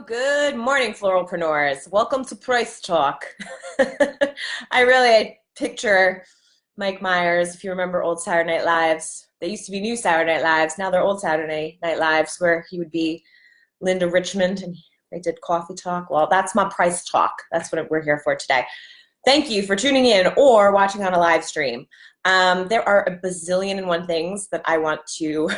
Good morning, floralpreneurs. Welcome to Price Talk. I picture Mike Myers, if you remember old Saturday Night Lives. They used to be new Saturday Night Lives. Now they're old Saturday Night Lives, where he would be Linda Richmond and they did coffee talk. Well, that's my price talk. That's what we're here for today. Thank you for tuning in or watching on a live stream. There are a bazillion and one things that I want to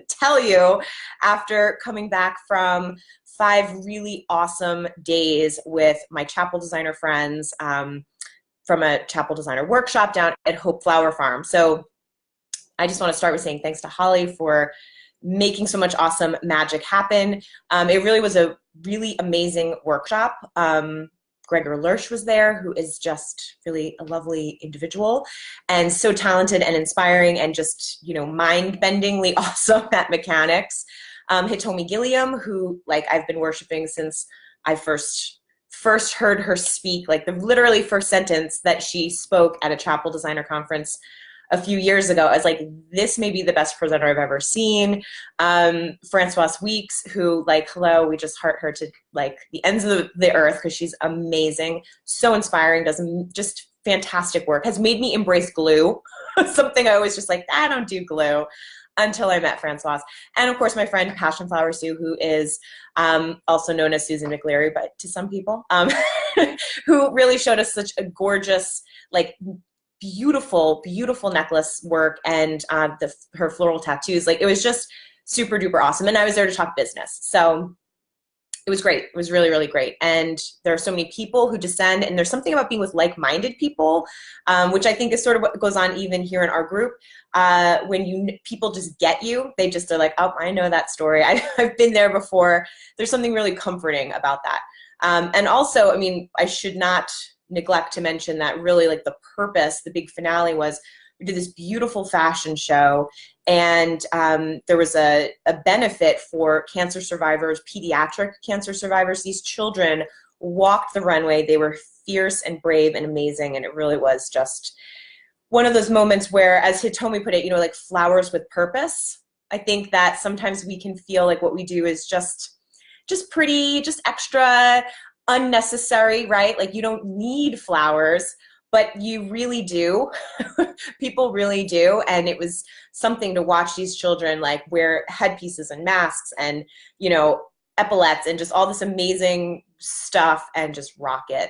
tell you after coming back from 5 really awesome days with my chapel designer friends from a chapel designer workshop down at Hope Flower Farm. So I just want to start with saying thanks to Holly for making so much awesome magic happen. It really was a really amazing workshop. Gregor Lurch was there, who is just really a lovely individual and so talented and inspiring and just, you know, mind-bendingly awesome at mechanics. Hitomi Gilliam, who I've been worshiping since I first heard her speak, the literally first sentence that she spoke at a chapel designer conference a few years ago. I was like, this may be the best presenter I've ever seen. Francoise Weeks, who hello, we just heart her to the ends of the earth because she's amazing, so inspiring, does just fantastic work, has made me embrace glue, something I always just I don't do glue, until I met Francoise. And of course, my friend Passion Flower Sue, who is also known as Susan McLeary, but to some people, who really showed us such a gorgeous, beautiful, beautiful necklace work and her floral tattoos. It was just super duper awesome. And I was there to talk business. So it was great. It was really, really great. And there are so many people who descend, and there's something about being with like-minded people, which I think is sort of what goes on even here in our group. When people just get you, they just are like, oh, I know that story. I've been there before. There's something really comforting about that. And also, I mean, I should not neglect to mention that really the purpose, the big finale was we did this beautiful fashion show, and there was a benefit for cancer survivors, pediatric cancer survivors. These children walked the runway. They were fierce and brave and amazing, and it really was just one of those moments where, as Hitomi put it, flowers with purpose. I think that sometimes we can feel like what we do is just pretty, just extra, unnecessary, right? You don't need flowers, but you really do. People really do. And it was something to watch these children wear headpieces and masks and, epaulets and just all this amazing stuff and just rock it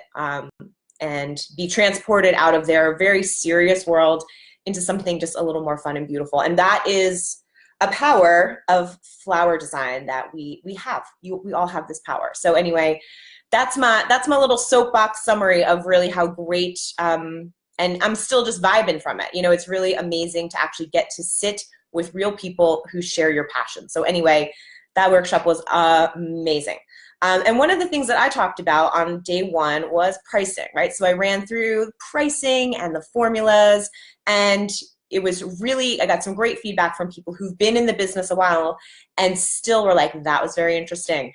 and be transported out of their very serious world into something just a little more fun and beautiful. And that is a power of flower design that we have. We all have this power. So anyway, that's my little soapbox summary of really how great, and I'm still just vibing from it. It's really amazing to actually get to sit with real people who share your passion. So anyway, that workshop was amazing. And one of the things that I talked about on day 1 was pricing, right? So I ran through pricing and the formulas, and it was really, I got some great feedback from people who've been in the business a while and still were like, that was very interesting.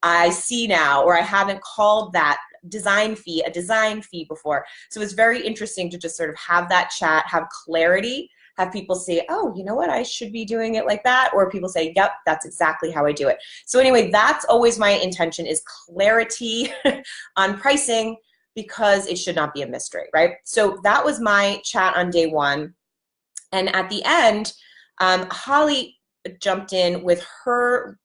I see now, or I haven't called that design fee a design fee before. So it's very interesting to just sort of have that chat, have clarity, have people say, oh, you know what, I should be doing it like that. Or people say, yep, that's exactly how I do it. So anyway, that's always my intention, is clarity on pricing, because it should not be a mystery, right? So that was my chat on day 1. And at the end, Holly jumped in with her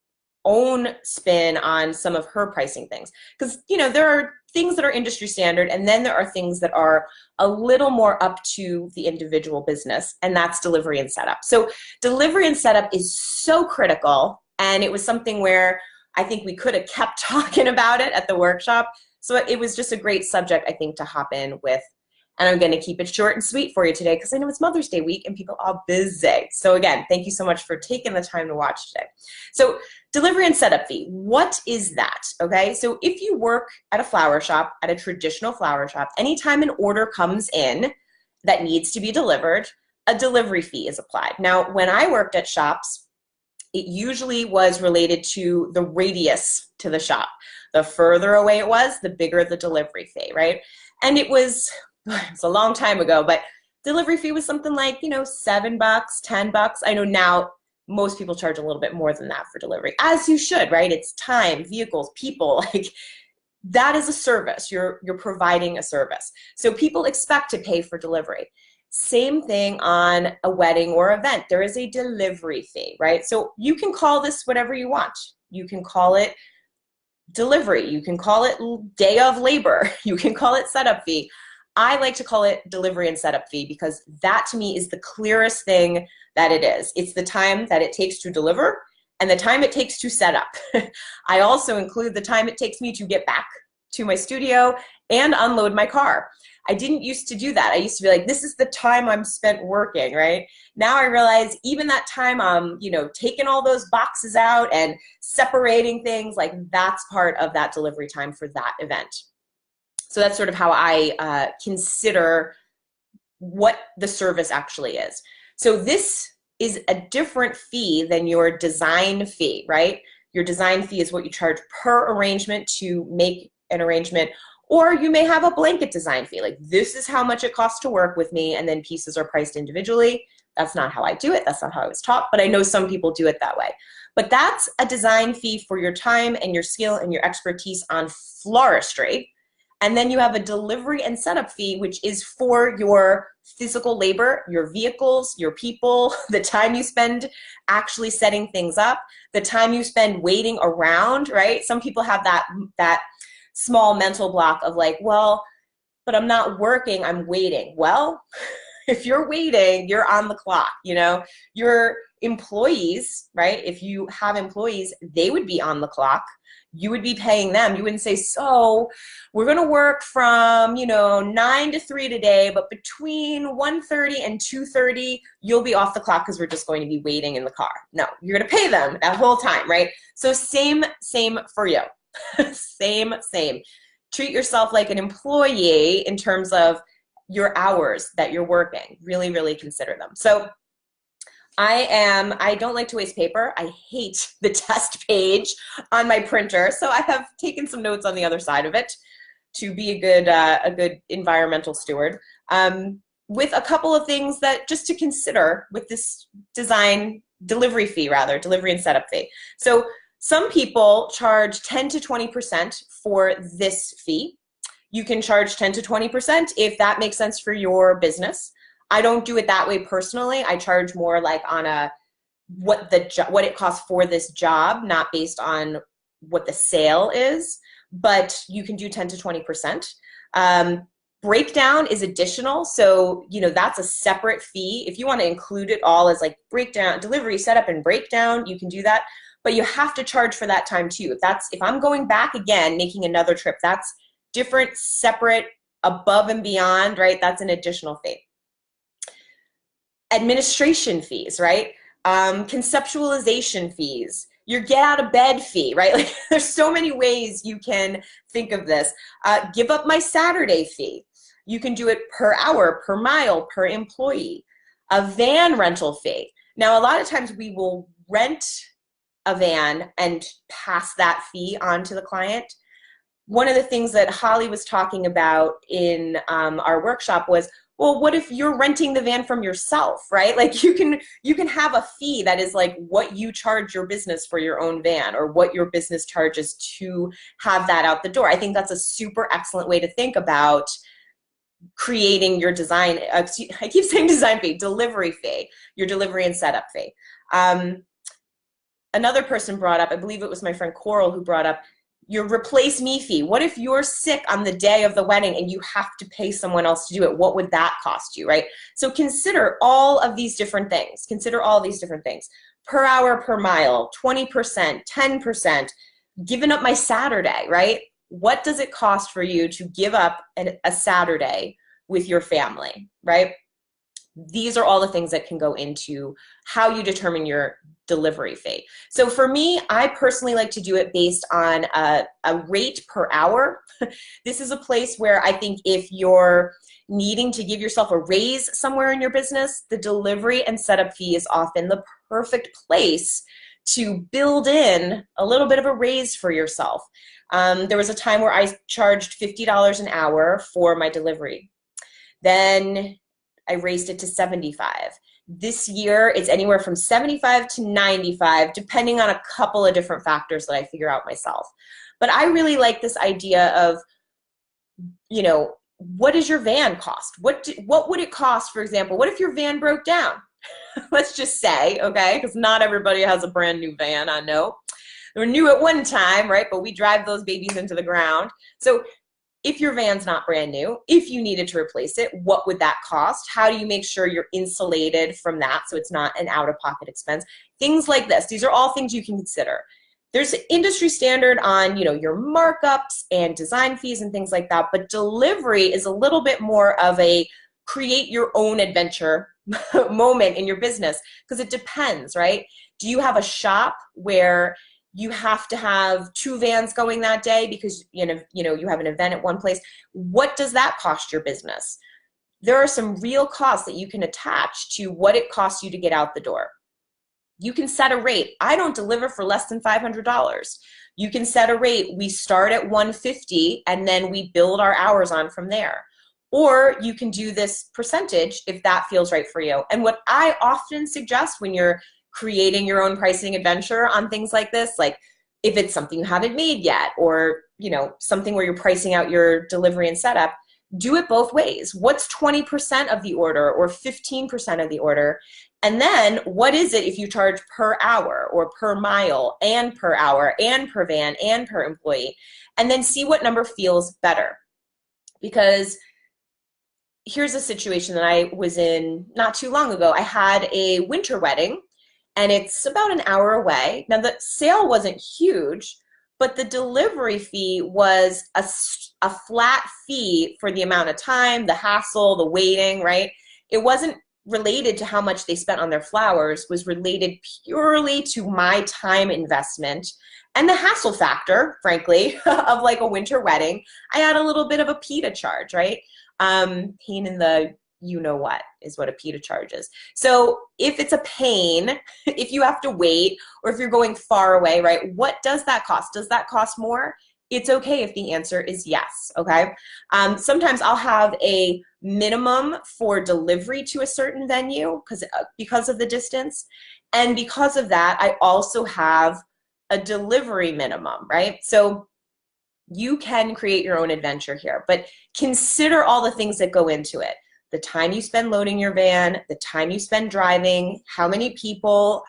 own spin on some of her pricing things. Because, there are things that are industry standard, and then there are things that are a little more up to the individual business, and that's delivery and setup. So delivery and setup is so critical, and it was something where I think we could have kept talking about it at the workshop. So it was just a great subject, I think, to hop in with. And I'm going to keep it short and sweet for you today because I know it's Mother's Day week and people are busy. So again, thank you so much for taking the time to watch today. So delivery and setup fee, what is that? Okay, so if you work at a flower shop, at a traditional flower shop, anytime an order comes in that needs to be delivered, a delivery fee is applied. Now, when I worked at shops, it usually was related to the radius to the shop. The further away it was, the bigger the delivery fee, right? And it's a long time ago, but delivery fee was something like, $7, $10. I know now most people charge a little bit more than that for delivery, as you should, right? It's time, vehicles, people, like that is a service. You're providing a service. So people expect to pay for delivery. Same thing on a wedding or event. There is a delivery fee, right? So you can call this whatever you want. You can call it delivery. You can call it day of labor. You can call it setup fee. I like to call it delivery and setup fee because that to me is the clearest thing that it is. It's the time that it takes to deliver and the time it takes to set up. I also include the time it takes me to get back to my studio and unload my car. I didn't used to do that. I used to be like, this is the time I'm spent working, right? Now I realize even that time I'm, taking all those boxes out and separating things, like that's part of that delivery time for that event. So that's sort of how I consider what the service actually is. So this is a different fee than your design fee, right? Your design fee is what you charge per arrangement to make an arrangement, or you may have a blanket design fee. Like this is how much it costs to work with me, and then pieces are priced individually. That's not how I do it. That's not how I was taught, but I know some people do it that way. But that's a design fee for your time and your skill and your expertise on floristry. And then you have a delivery and setup fee, which is for your physical labor, your vehicles, your people, the time you spend actually setting things up, the time you spend waiting around, right? Some people have that small mental block of like, well, but I'm not working, I'm waiting. Well, if you're waiting, you're on the clock, Your employees, right? If you have employees, they would be on the clock. You would be paying them. You wouldn't say, so we're going to work from, 9 to 3 today, but between 1:30 and 2:30, you'll be off the clock because we're just going to be waiting in the car. No, you're going to pay them that whole time, right? So same for you. Same. Treat yourself like an employee in terms of your hours that you're working. Really, really consider them. So I don't like to waste paper. I hate the test page on my printer. So I have taken some notes on the other side of it to be a good environmental steward. With a couple of things that just to consider with this delivery and setup fee. So some people charge 10 to 20% for this fee. You can charge 10 to 20% if that makes sense for your business. I don't do it that way personally. I charge more like on what it costs for this job, not based on what the sale is, but you can do 10 to 20%. Breakdown is additional, so that's a separate fee. If you want to include it all as like breakdown, delivery, setup, and breakdown, you can do that, but you have to charge for that time too. If I'm going back again, making another trip, that's different, separate, above and beyond, right? That's an additional fee. Administration fees, right? Conceptualization fees, your get out of bed fee, right? Like there's so many ways you can think of this. Give up my Saturday fee. You can do it per hour, per mile, per employee. A van rental fee. Now, a lot of times we will rent a van and pass that fee on to the client. One of the things that Holly was talking about in our workshop was, well, what if you're renting the van from yourself, right? Like you can have a fee that is like what you charge your business for your own van or what your business charges to have that out the door. I think that's a super excellent way to think about creating your design. I keep saying design fee, delivery fee, your delivery and setup fee. Another person brought up, I believe it was my friend Coral who brought up, your replace me fee. What if you're sick on the day of the wedding and you have to pay someone else to do it? What would that cost you, right? So consider all of these different things. Per hour, per mile, 20%, 10%, giving up my Saturday, right? What does it cost for you to give up a Saturday with your family, right? These are all the things that can go into how you determine your delivery fee. So for me, I personally like to do it based on a rate per hour. This is a place where I think if you're needing to give yourself a raise somewhere in your business, the delivery and setup fee is often the perfect place to build in a little bit of a raise for yourself. There was a time where I charged $50 an hour for my delivery. Then I raised it to $75. This year, it's anywhere from 75 to 95, depending on a couple of different factors that I figure out myself. But I really like this idea of, you know, what does your van cost? What would it cost, for example? What if your van broke down? Let's just say, okay, because not everybody has a brand new van, I know. They're new at one time, right? But we drive those babies into the ground. So if your van's not brand new, if you needed to replace it, what would that cost? How do you make sure you're insulated from that so it's not an out-of-pocket expense? Things like this. These are all things you can consider. There's industry standard on, you know, your markups and design fees and things like that, but delivery is a little bit more of a create your own adventure moment in your business, because it depends, right? Do you have a shop where you have to have 2 vans going that day because you have an event at one place? What does that cost your business? There are some real costs that you can attach to what it costs you to get out the door. You can set a rate. I don't deliver for less than $500. You can set a rate. We start at $150 and then we build our hours on from there. Or you can do this percentage if that feels right for you. And what I often suggest when you're creating your own pricing adventure on things like this, like if it's something you haven't made yet, or something where you're pricing out your delivery and setup, do it both ways. What's 20% of the order or 15% of the order? And then what is it if you charge per hour or per mile and per hour and per van and per employee? And then see what number feels better. Because here's a situation that I was in not too long ago. I had a winter wedding and it's about an hour away. Now the sale wasn't huge, but the delivery fee was a flat fee for the amount of time, the hassle, the waiting, right? It wasn't related to how much they spent on their flowers, was related purely to my time investment and the hassle factor, frankly, of like a winter wedding. I had a little bit of a PITA charge, right? Pain in the you-know-what is what a PITA charge is. So if it's a pain, if you have to wait, or if you're going far away, right, what does that cost? Does that cost more? It's okay if the answer is yes, okay? Sometimes I'll have a minimum for delivery to a certain venue because of the distance. And because of that, I also have a delivery minimum, right? So you can create your own adventure here, but consider all the things that go into it. The time you spend loading your van, the time you spend driving, how many people,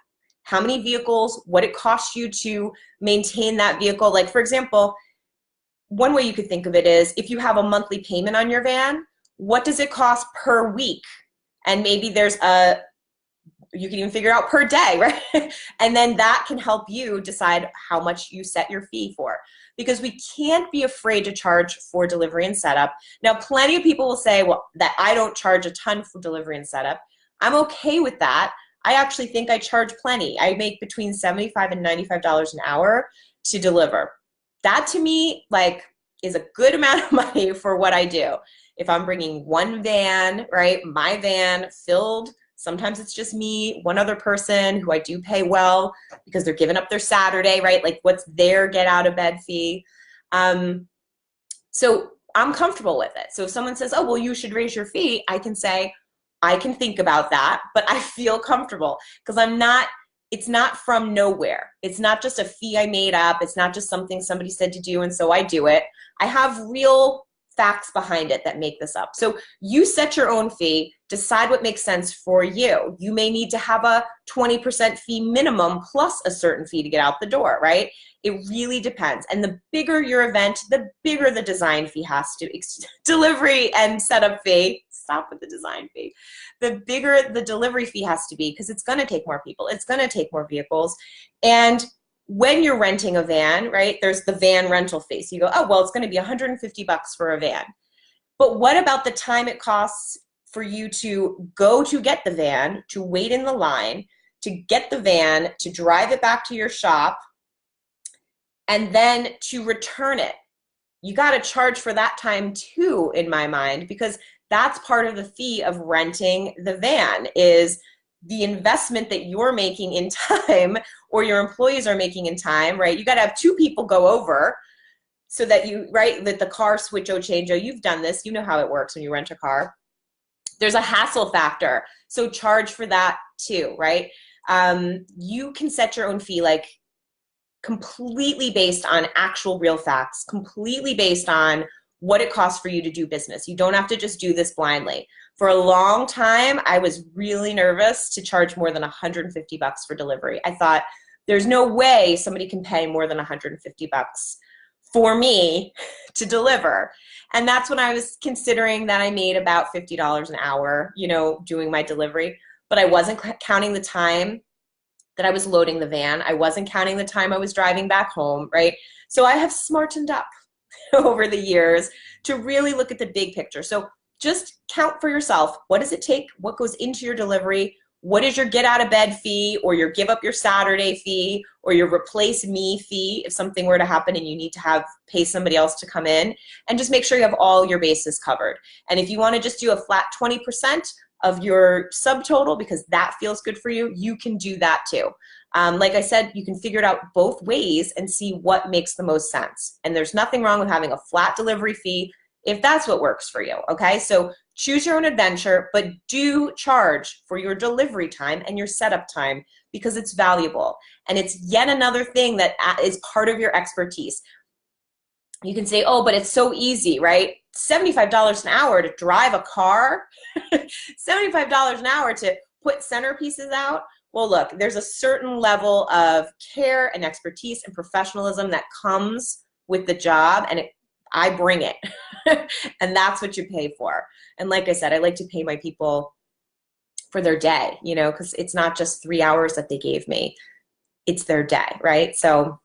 how many vehicles, what it costs you to maintain that vehicle. Like, for example, one way you could think of it is if you have a monthly payment on your van, what does it cost per week? And maybe you can even figure out per day, right? And then that can help you decide how much you set your fee for. Because we can't be afraid to charge for delivery and setup. Now, plenty of people will say, well, that I don't charge a ton for delivery and setup. I'm okay with that. I actually think I charge plenty. I make between $75 and $95 an hour to deliver. That to me, like, is a good amount of money for what I do. If I'm bringing one van, right, my van filled, sometimes it's just me, one other person who I do pay well because they're giving up their Saturday, right? Like, what's their get out of bed fee? So I'm comfortable with it. So if someone says, oh, well, you should raise your fee, I can say, I can think about that, but I feel comfortable because it's not from nowhere. It's not just a fee I made up. It's not just something somebody said to do and so I do it. I have real facts behind it that make this up. So you set your own fee, decide what makes sense for you. You may need to have a 20% fee minimum plus a certain fee to get out the door, right? It really depends. And the bigger your event, the bigger the design fee has to, delivery and setup fee, stop with the design fee. The bigger the delivery fee has to be because it's gonna take more people, it's gonna take more vehicles. And when you're renting a van, right, there's the van rental fee. So you go, oh, well, it's going to be $150 for a van. But what about the time it costs for you to go to get the van, to wait in the line, to get the van, to drive it back to your shop, and then to return it? You got to charge for that time too, in my mind, because that's part of the fee of renting the van is the investment that you're making in time or your employees are making in time, right? You got to have 2 people go over so that that the car switcho changeo, you've done this, you know how it works when you rent a car. There's a hassle factor, so charge for that too, right? You can set your own fee like completely based on actual real facts, completely based on what it costs for you to do business. You don't have to just do this blindly. For a long time, I was really nervous to charge more than 150 bucks for delivery. I thought there's no way somebody can pay more than 150 bucks for me to deliver. And that's when I was considering that I made about $50 an hour, you know, doing my delivery, but I wasn't counting the time that I was loading the van. I wasn't counting the time I was driving back home, right? So I have smartened up over the years to really look at the big picture. So just count for yourself. What does it take? What goes into your delivery? What is your get out of bed fee, or your give up your Saturday fee, or your replace me fee if something were to happen and you need to pay somebody else to come in? And just make sure you have all your bases covered. And if you want to just do a flat 20% of your subtotal because that feels good for you, you can do that too. Like I said, you can figure it out both ways and see what makes the most sense. And there's nothing wrong with having a flat delivery fee if that's what works for you, okay? So choose your own adventure, but do charge for your delivery time and your setup time because it's valuable. And it's yet another thing that is part of your expertise. You can say, oh, but it's so easy, right? $75 an hour to drive a car, $75 an hour to put centerpieces out. Well, look, there's a certain level of care and expertise and professionalism that comes with the job, and I bring it. And that's what you pay for. And like I said, I like to pay my people for their day, you know, because it's not just 3 hours that they gave me. It's their day, right? So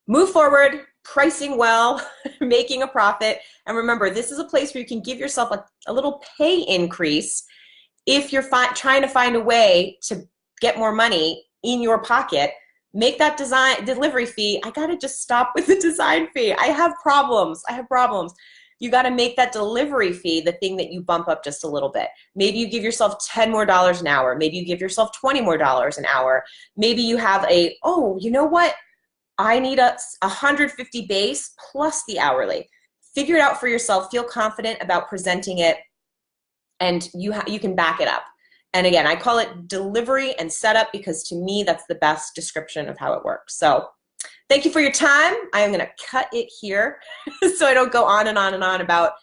move forward, pricing well, making a profit. And remember, this is a place where you can give yourself a little pay increase if you're trying to find a way to get more money in your pocket. Make that delivery fee. I gotta just stop with the design fee. I have problems. You gotta make that delivery fee the thing that you bump up just a little bit. Maybe you give yourself $10 more an hour. Maybe you give yourself $20 more an hour. Maybe you have oh, you know what? I need a 150 base plus the hourly. Figure it out for yourself. Feel confident about presenting it, and you can back it up. And again, I call it delivery and setup because to me, that's the best description of how it works. So thank you for your time. I am gonna cut it here so I don't go on and on and on about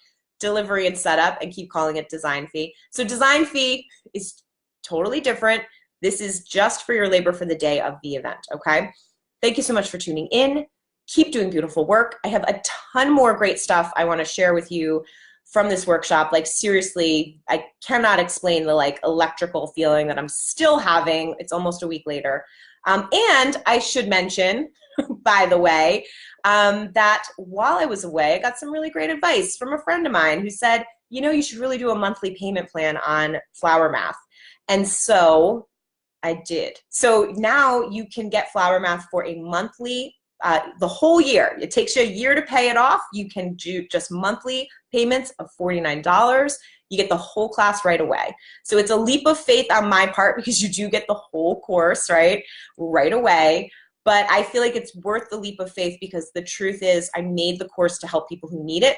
delivery and setup and keep calling it design fee. So design fee is totally different. This is just for your labor for the day of the event, okay? Thank you so much for tuning in. Keep doing beautiful work. I have a ton more great stuff I wanna share with you from this workshop. Like seriously, I cannot explain the like electrical feeling that I'm still having. It's almost a week later. And I should mention, by the way, that while I was away, I got some really great advice from a friend of mine who said, you know, you should really do a monthly payment plan on Flower Math. And so I did. So now you can get Flower Math for a monthly, the whole year. It takes you a year to pay it off. You can do just monthly payments of $49. You get the whole class right away. So it's a leap of faith on my part because you do get the whole course, right away. But I feel like it's worth the leap of faith because the truth is I made the course to help people who need it.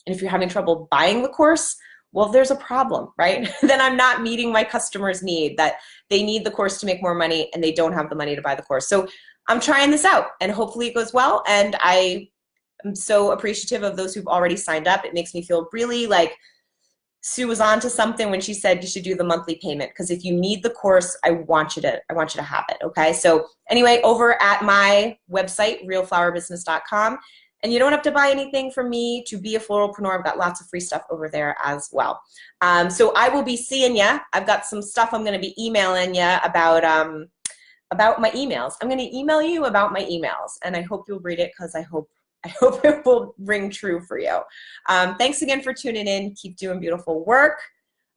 And if you're having trouble buying the course, well, there's a problem, right? Then I'm not meeting my customers' need, that they need the course to make more money and they don't have the money to buy the course. So I'm trying this out and hopefully it goes well. And I am so appreciative of those who've already signed up. It makes me feel really like Sue was onto something when she said you should do the monthly payment, because if you need the course, I want you to have it, okay? So anyway, over at my website, realflowerbusiness.com, and you don't have to buy anything from me to be a floralpreneur. I've got lots of free stuff over there as well. So I will be seeing ya. I've got some stuff I'm gonna be emailing ya about my emails. I'm gonna email you about my emails, and I hope you'll read it because I hope it will ring true for you. Thanks again for tuning in. Keep doing beautiful work.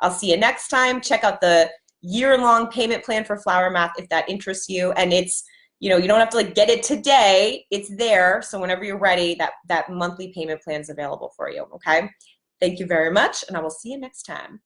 I'll see you next time. Check out the year-long payment plan for Flower Math if that interests you. And it's, you know, you don't have to like get it today. It's there. So whenever you're ready, that monthly payment plan is available for you. Okay. Thank you very much, and I will see you next time.